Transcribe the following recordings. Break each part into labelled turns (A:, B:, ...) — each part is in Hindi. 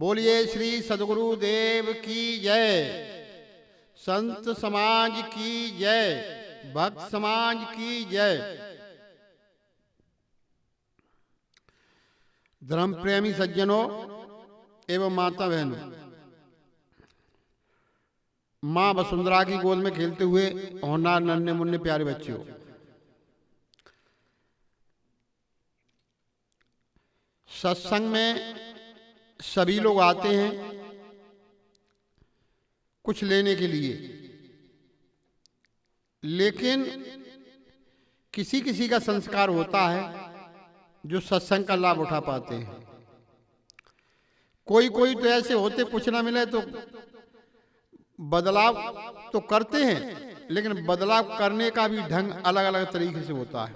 A: बोलिए श्री सद्गुरु देव की जय, संत समाज की जय, भक्त समाज की जय। धर्म प्रेमी सज्जनों एवं माता बहनों, मां वसुंधरा की गोद में खेलते हुए होनहार नन्हे मुन्ने प्यारे बच्चों, सत्संग में सभी लोग आते हैं कुछ लेने के लिए, लेकिन किसी किसी का संस्कार होता है जो सत्संग का लाभ उठा पाते हैं। कोई कोई तो ऐसे होते कुछ ना मिले तो बदलाव तो करते हैं, लेकिन बदलाव करने का भी ढंग अलग अलग तरीके से होता है।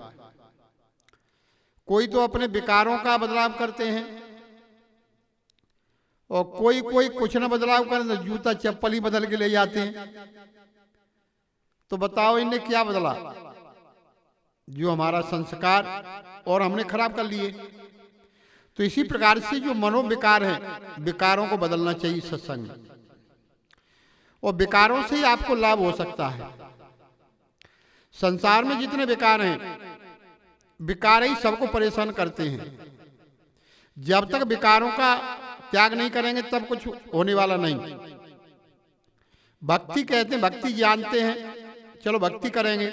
A: कोई तो अपने विकारों का बदलाव करते हैं और कोई कोई कुछ ना बदलाव करें तो जूता चप्पल ही बदल के ले जाते हैं। तो बताओ इनने क्या बदला? जो हमारा संस्कार और हमने खराब कर लिए। तो इसी प्रकार से जो मनोविकार हैं, विकारों को बदलना चाहिए सत्संग में, और विकारों से ही आपको लाभ हो सकता है। संसार में जितने विकार हैं, विकार ही सबको परेशान करते हैं। जब तक विकारों का त्याग नहीं करेंगे तब कुछ होने वाला नहीं। भक्ति कहते हैं, भक्ति जानते हैं, चलो भक्ति करेंगे।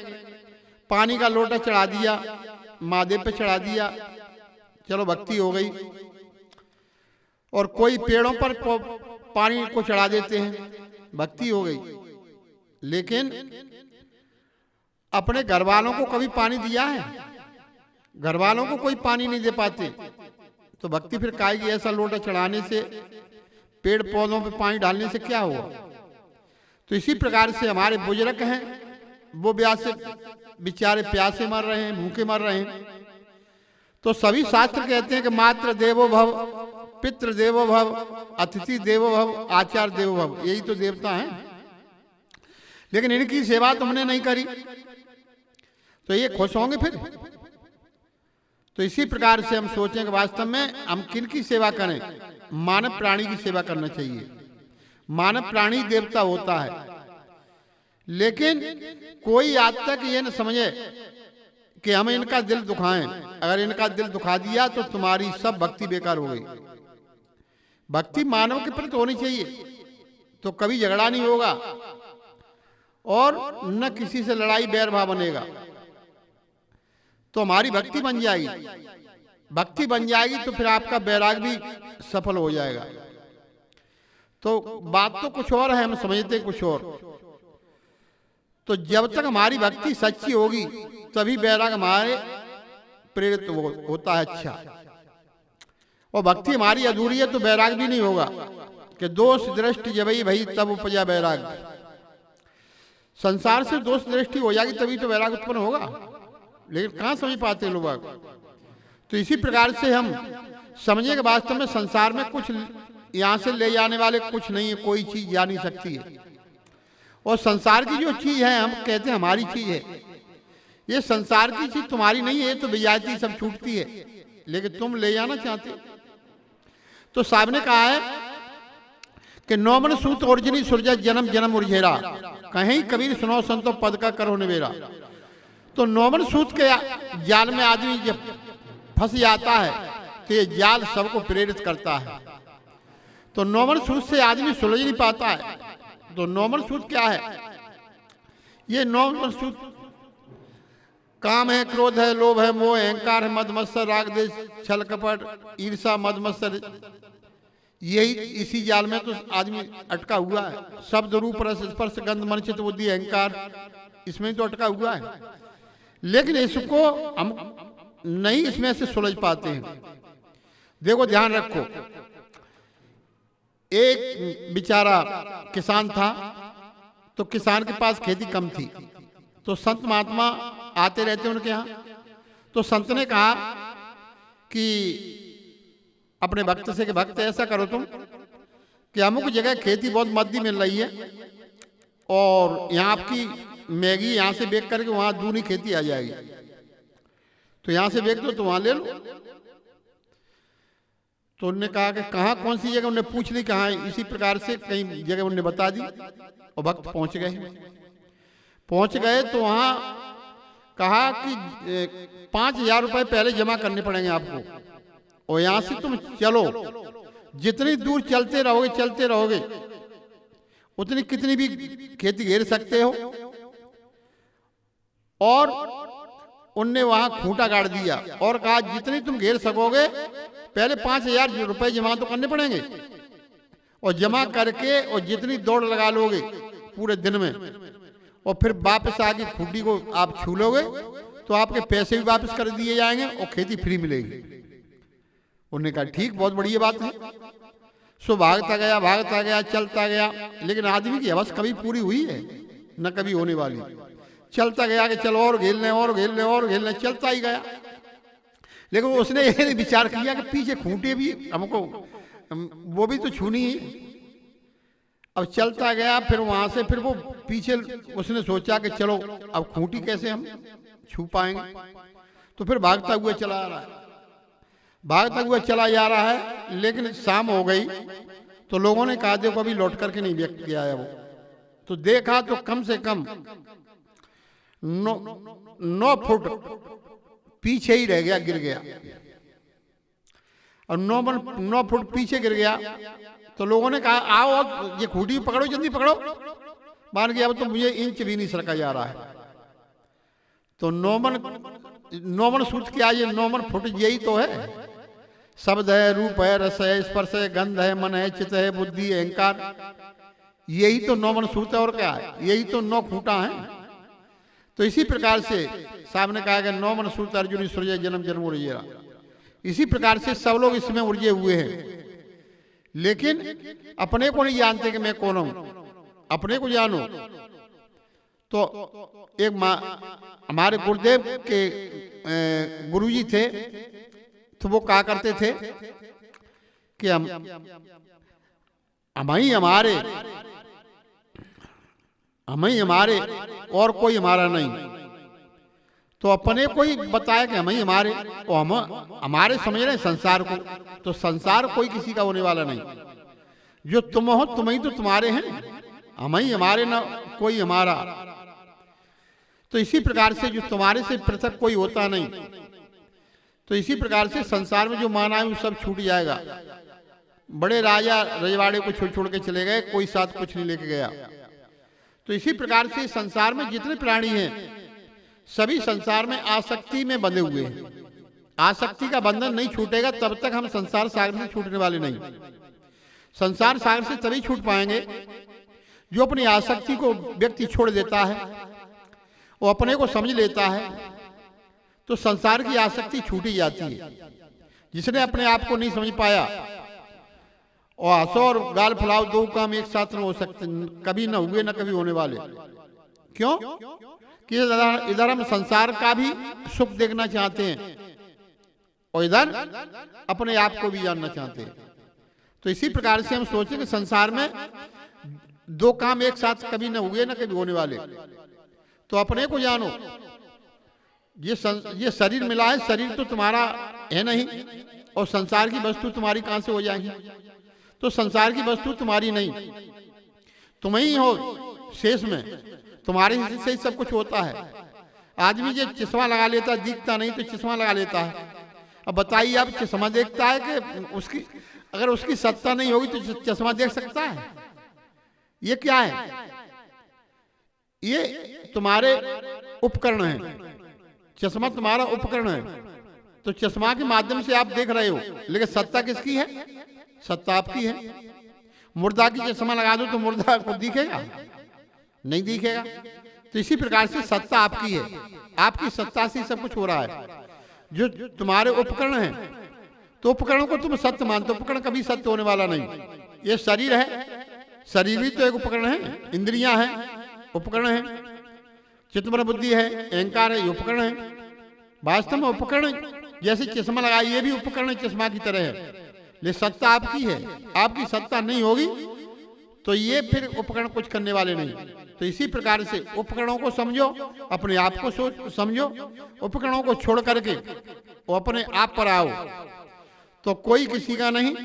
A: पानी का लोटा चढ़ा दिया, महादेव पे चढ़ा दिया, चलो भक्ति हो गई। और कोई पेड़ों पर पानी को चढ़ा देते हैं, भक्ति हो गई। लेकिन अपने घर वालों को कभी पानी दिया है? घर वालों को कोई पानी नहीं दे पाते, तो भक्ति फिर काहे की? ऐसा लोटा चढ़ाने से, पेड़ पौधों पे पानी डालने से क्या हुआ? तो इसी प्रकार से हमारे बुजुर्ग हैं, वो ब्यासे बेचारे प्यासे मर रहे हैं, भूखे मर रहे हैं। तो सभी शास्त्र कहते हैं कि मातृ देवो भव, पितृ देवो भव, अतिथि देवो भव, आचार्य देवो भव, यही तो देवता हैं। लेकिन इनकी सेवा तो हमने नहीं करी, तो ये खुश होंगे फिर? तो इसी प्रकार से हम सोचें कि वास्तव में हम किन की सेवा करें? मानव प्राणी की सेवा करना चाहिए। मानव प्राणी देवता होता है, लेकिन कोई आज तक ये न समझे कि हम इनका दिल दुखाएं। अगर इनका दिल दुखा दिया तो तुम्हारी सब भक्ति बेकार हो गई। भक्ति मानव के प्रति होनी चाहिए, तो कभी झगड़ा नहीं होगा और न किसी से लड़ाई बैर भाव बनेगा। तो हमारी भक्ति बन जाएगी। भक्ति बन जाएगी तो फिर आपका बैराग भी सफल हो जाएगा। तो बात तो कुछ और है, हम समझते कुछ और। तो जब तक हमारी भक्ति सच्ची होगी तभी बैराग हमारे प्रेरित होता है। अच्छा, और भक्ति हमारी अधूरी है तो बैराग भी नहीं होगा कि दोष दृष्टि जबई भई तब उपजा बैराग। संसार से दोष दृष्टि हो जाएगी तभी तो बैराग उत्पन्न होगा, लेकिन कहां समझ पाते लोग। तो इसी प्रकार से हम समझे कि वास्तव में संसार में कुछ यहां से ले जाने वाले कुछ नहीं है, कोई चीज जा नहीं सकती है। और संसार की जो चीज है हम कहते हैं हमारी चीज है। ये संसार की चीज तुम्हारी नहीं है, तो बेजाती सब छूटती है, लेकिन तुम ले जाना चाहते हो। तो साहब ने कहा है कि नौमन सूत ओरजनी सुरजा जन्म जन्म उर्झेरा, कहीं कबीर सुनो संतो पद का करो निवेरा। तो नौमन सूत के जाल में आदमी जब फंस जाता है तो ये जाल सबको प्रेरित करता है। तो नौमन सूत से आदमी सुलझ नहीं पाता है। तो नौमन सूत क्या है? ये नौमन सूत काम है, क्रोध है, लोभ है, मोह, अहंकार है, मद मत्सर, राग देश, छल कपट, ईर्षा, मद मत्सर, यही इसी जाल में तो आदमी अटका हुआ है। शब्द रूप रस स्पर्श गंध मन चित्त बुद्धि अहंकार, इसमें तो अटका हुआ है। लेकिन इसको हम नहीं इसमें से सुलझ पाते हैं। देखो ध्यान रखो, एक बेचारा किसान था, तो किसान के पास खेती कम थी, तो संत महात्मा आते रहते उनके यहाँ। तो संत ने कहा कि अपने भक्त से कि भक्त ऐसा करो तुम कि अमुक जगह खेती बहुत मद्दी मिल रही है और यहाँ आपकी मैगी यहाँ से बेच करके वहां दूनी खेती आ जाएगी, तो यहां से बेच दो तो वहां ले लो। तो उन्होंने कहा कि कहाँ, कौन सी जगह? उन्होंने पूछ ली कहाँ। इसी प्रकार से कई जगह उन्होंने बता दी और भक्त पहुंच गए। तो वहां कहा कि 5,000 रुपए पहले जमा करने पड़ेंगे आपको, और यहां से तुम चलो, जितनी दूर चलते रहोगे उतनी कितनी भी खेती घेर सकते हो। और उनने वहां खूंटा गाड़ दिया और कहा जितनी तुम घेर सकोगे पहले 5,000 रुपए जमा तो करने पड़ेंगे, और जमा करके और जितनी दौड़ लगा लोगे पूरे दिन में, और फिर वापस आके खूंटी को आप छू लोगे तो आपके पैसे भी वापस कर दिए जाएंगे और खेती फ्री मिलेगी। उन्होंने कहा ठीक, बहुत बढ़िया बात है। सो भागता गया, चलता गया, लेकिन आदमी की अवस्था कभी पूरी हुई है न कभी होने वाली। चलता गया कि चलो और घेर लें, चलता ही गया। लेकिन उसने ये विचार किया कि पीछे खूंटे भी हमको, वो भी तो छूनी है। अब चलता गया, फिर वहां से फिर वो पीछे उसने सोचा कि चलो अब खूंटी कैसे हम छू पाएंगे। तो फिर भागता हुआ चला जा रहा है। लेकिन शाम हो गई तो लोगों ने कहा देखो अभी लौट करके नहीं व्यक्त किया है वो। तो देखा तो कम से कम 9 फुट पीछे ही रह गया, गिर गया। और 9 फुट पीछे गिर गया। तो लोगों ने कहा आओ ये खूंटी पकड़ो, जल्दी पकड़ो। मान गया अब तो मुझे इंच भी नहीं सरका जा रहा है। तो 9 मन सूत क्या, ये 9 मन फुट यही तो है। शब्द है, रूप है, रस है, स्पर्श है, गंध है, मन है, चित्त है, बुद्धि, अहंकार, यही तो 9 मन सूत है। और क्या है? यही तो 9 खूंटा है। तो इसी प्रकार से साहब ने कहा कि 9 मन सूत अर्जुन सूर्य जन्म जन्म उर्जेरा। इसी प्रकार से सब लोग इसमें उर्जे हुए हैं, लेकिन अपने को नहीं जानते कि मैं कौन हूं। अपने को जानो। तो एक हमारे गुरुदेव के गुरुजी थे, तो वो कहा करते थे कि हम ही हमारे और कोई हमारा नहीं। तो अपने को ही बताया कि हम ही हमारे, और हम हमारे समझ रहे संसार को। तो संसार कोई किसी का होने वाला नहीं। जो तुम हो तुम ही तो तुम्हारे हैं, हम ही हमारे, ना कोई हमारा। तो इसी प्रकार से जो तुम्हारे से पृथक कोई होता नहीं। तो इसी प्रकार से संसार में जो माना है वो सब छूट जाएगा। बड़े राजा रजवाड़े को छोड़ के चले गए, कोई साथ कुछ नहीं लेके गया। तो इसी प्रकार से संसार में जितने प्राणी हैं सभी संसार में आसक्ति में बंधे हुए हैं। आसक्ति का बंधन नहीं छूटेगा तब तक हम संसार सागर से छूटने वाले नहीं। संसार सागर से तभी छूट पाएंगे जो अपनी आसक्ति को व्यक्ति छोड़ देता है, वो अपने को समझ लेता है, तो संसार की आसक्ति छूटी जाती है। जिसने अपने आप को नहीं समझ पाया, और हंसो और गाल फुलाओ दो काम एक साथ न हो सकते, कभी न हुए न कभी होने वाले। क्यों? कि इधर हम संसार का भी सुख देखना चाहते हैं और इधर अपने आप को भी जानना चाहते हैं। तो इसी प्रकार से हम सोचें कि संसार में दो काम एक साथ कभी न हुए न कभी होने वाले। तो अपने को जानो। ये शरीर मिला है, शरीर तो तुम्हारा है नहीं, और संसार की वस्तु तुम्हारी कहां से हो जाएगी? तो संसार की वस्तु तुम्हारी नहीं, तुम ही हो शेष में, तुम्हारे हिस्से से ही सब कुछ होता है। आदमी जो चश्मा लगा लेता है, दिखता नहीं तो चश्मा लगा लेता है। अब बताइए, आप चश्मा देखता है कि उसकी, अगर उसकी सत्ता नहीं होगी तो चश्मा देख सकता है? ये क्या है? ये तुम्हारे उपकरण है। चश्मा तुम्हारा उपकरण है, तो चश्मा के माध्यम से आप देख रहे हो, लेकिन सत्ता किसकी है? सत्ता आपकी है। मुर्दा की चश्मा लगा दो तो मुर्दा को दिखेगा? नहीं दिखेगा। तो इसी प्रकार से सत्ता आपकी है, आपकी सत्ता से सब कुछ हो रहा है। जो तुम्हारे उपकरण हैं, तो उपकरणों को तुम सत्य मानते हो, उपकरण कभी सत्य होने वाला नहीं। ये शरीर है, शरीर भी तो एक उपकरण है। इंद्रियां हैं, उपकरण है। चित्त बुद्धि है, अहंकार है, ये उपकरण है। वास्तव में उपकरण जैसे चश्मा लगाई, ये भी उपकरण चश्मा की तरह है, लेकिन सत्ता आपकी है। आपकी सत्ता नहीं होगी तो ये फिर उपकरण कुछ करने वाले नहीं। तो इसी प्रकार से उपकरणों को समझो, अपने आप को समझो, उपकरणों को छोड़ करके वो अपने आप पर आओ, तो कोई किसी का नहीं,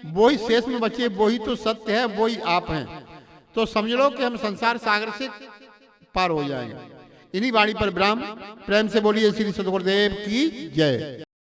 A: वो ही शेष में बचे, वो ही तो सत्य है, वो ही आप हैं। तो समझ लो कि हम संसार सागर से पार हो जाएंगे। इन्हीं वाणी पर विराम। प्रेम से बोलिए श्री सद्गुरुदेव की जय।